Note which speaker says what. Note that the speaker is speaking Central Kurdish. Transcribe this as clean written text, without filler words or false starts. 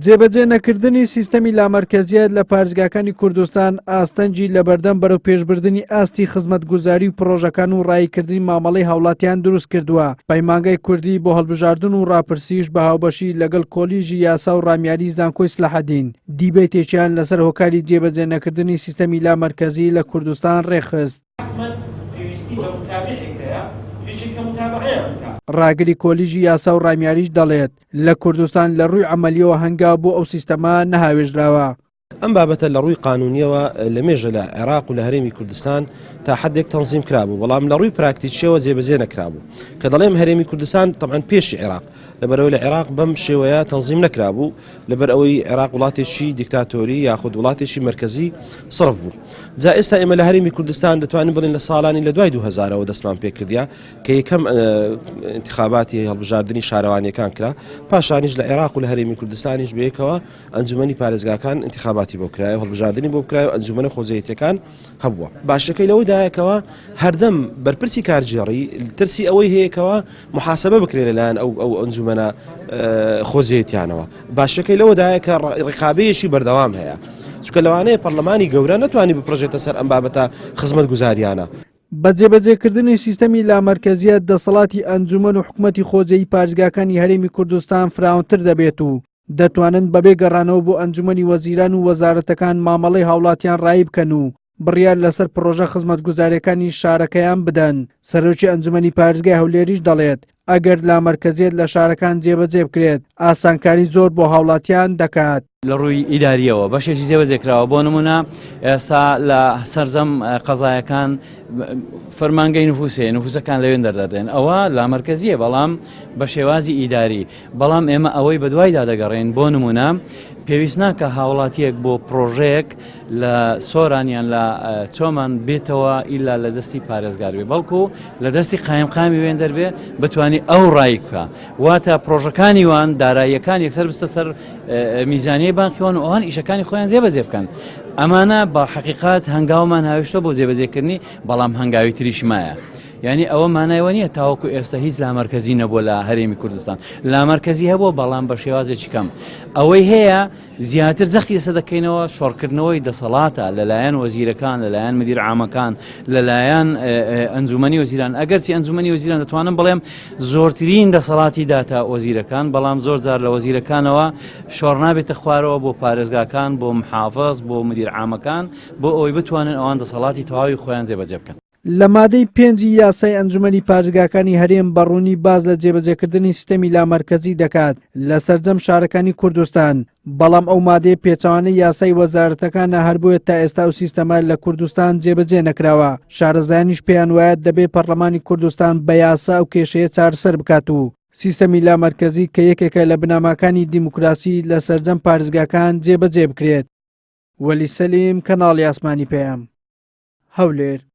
Speaker 1: جێبەجێ نەکردنی سیستەمی لامەرکەزیەت لە پارێزگاکانی کوردستان ئاستەنجی لە بەردەم بەرەو پێشبردننی ئاستی خزمەتگوزاری و پرۆژەکان و ڕایکردنی مامەڵەی هاوڵاتیان دروست کردووە. پەیمانگای کوردی بۆ هەڵبژاردن و ڕاپرسیش بە هاوبەشی لەگەڵ کۆلیژی یاسا و ڕامیاری زانکۆی سلەحەدین دیبێتێکیان لەسەر هۆکاری جێبەجێ نەکردنی سیستەمی لامەرکەزی لە کوردستان ڕێخست. ڕاگری کۆلیژی یاسا و ڕامیاریش دەڵێت لە کوردستان لە ڕووی عملیەوە هەنگاو بۆ ئەو سیستەمە نەهاوێژراوە.
Speaker 2: ئەم بابەتە لە ڕووی قانونیەوە لە مێژە لە عێراق و لە هەرێمی کوردستان تا حدێک تەنزیم کرابوو، بەڵام لە ڕووی پراکتیکیەوە جێبەجێ نەکرابوو کە دەڵێم هەرێمی کوردستان تەبعاً پێشی عێراق لەبەرەوەی لە عێراق بەم شێوەیە تەنزیم نەکرابوو لەبەر ئەوەی عێراق وڵاتێکی دیکتاتۆری یاخود وڵاتێکی مرکزی سرف بوو. جا ئێستا ئێمە لە هەرێمی کوردستان دەتوانین بڵین لە ساڵانی لە دوای 2000ەوە دەستمان پێکردیا کە یەکەم انتخاباتی هەڵبژاردننی شارەوانیەکان کرا، پاشانیش لە عێراق و لە هەرێمی کوردستانیش بەیەکەوە ئەنجومەنی پارێزگاکان انتخاباتی بۆ کرایە و هەڵبژاردننی بۆ کرایە و ئەنجومەنە خۆزایەتیەکان هەبووە. باشەکەی لەوەدایەکەوە هەردەم بەرپرسی کارژێڕی ترسی ئەوەی هەیەکەوە محاسبە بکرێت لەلایەن ئەو ئەنجومەنە خۆزیەتیانەوە. باشەکەی لەوەدایە کە ڕقابەیەشی بەردەوام هەیە، چونکە لەوانەیە پەرلەمانی گەورە نەتوانی بپڕژێتە سەر ئەم بابەتە خزمەتگوزاریانە.
Speaker 1: بە جێبەجێکردنی سیستەمی لامەرکەزیەت دەسەڵاتی ئەنجومەن و حکوومەتی خۆجەیی پارێزگاکانی هەرێمی کوردستان فراوانتر دەبێت و دەتوانن بەبێ گەڕانەوە بۆ ئەنجومەنی وەزیران و وەزارەتەکان مامەڵەی هاوڵاتیان ڕایی بکەن و بڕیار لەسەر پرۆژە خزمەتگوزاریەکانی شارەکەیان بدەن. سەرۆکی ئەنجومەنی پارێزگای هەولێریش دەڵێت ئەگەر لامەرکەزیەت لە شارەکان جێبەجێ بکرێت ئاسانکاری زۆر بۆ هاوڵاتیان دەکات.
Speaker 3: لە ڕووی ئیداریەوە بەشێکی جێبەجێکراوە. بۆ نمونە ئێستا لە سەرجەم قەزایەکان فەرمانگەی نفوسەکان لەوێن دەردەدەن، ئەوە لامەرکەزیە بەڵام بە شێوازی ئیداری. بەڵام ئێمە ئەوەی بەدوایدا دەگەڕێن. بۆ نمونە پێویست ناکە هاوڵاتیەک بۆ پرۆژەیەک لە سۆرانیان لە چۆمان بێتەوە ئیلا لە دەستی پارێزگار بێ، بەڵکو لە دەستی قایمقامی وێن دەربێ بتوانێت ئەو ڕای بکە، واتە پرۆژەکانی وان داراییەکان یەکسەر بستە سەر میزانیەی بانکیوان و ئەوان ئیشەکانی خۆیان جێبەجێ بکەن. ئەمانە بە حقیقات هەنگاومان هاوێشتە بۆ جێبەجێکردنی، بەڵام هەنگاوی تریش مایە. یعنی ئەوە مانایوە نییە تاوەکو ئێستا هیچ لامەرکەزی نەبووە لە هەرێمی کوردستان. لامەرکەزی هەبووە بەڵام بە شێوازێکی کەم. ئەوەی هەیە زیاتر جەختی ئێستا دەکەینەوە شۆڕکردنەوەی دەسەڵاتە لەلایەن وەزیرەکان، لەلایەن مدیر عامەکان، لەلایەن ئەنجومەنی وەزیران. ئەگەرچی ئەنجومەنی وەزیران دەتوانم بڵێم زۆرترین دەسەڵاتی داتا وەزیرەکان، بەڵام زۆر جار لە وەزیرەکانەوە شۆڕ نابێتە خوارەوە بۆ پارێزگاکان، بۆ محافظ، بۆ مدیر عامەکان، بۆ ئەوەی بتوانن ئەوان دەسەڵاتی تەواوی خۆیان جێبەجێ بکەن.
Speaker 1: لە مادەی 5 یاسای ئەنجومەنی پارێزگاکانی هەرێم بەڕوونی باز لە جێبەجێکردنی سیستەمی لامەرکەزی دەکات لە سەرجەم شارەکانی کوردستان، بەڵام ئەو مادەی پێچەوانەی یاسای وەزارەتەکانە هەر بۆیە تا ئێستا و سیستەمە لە کوردستان جێبەجێ نەکراوە. شارەزایانیش پێیان وایە دەبێت پەرلەمانی کوردستان بە یاسا و کێشەیە چارەسەر بکات و سیستەمی لامەرکەزی کە یەکێکە لە بناماکانی دیموکراسی لە سەرجەم پارێزگاکان جێبەجێ بکرێت. وەلی سەلیم، کەناڵی ئاسمانی پێیام، هەولێر.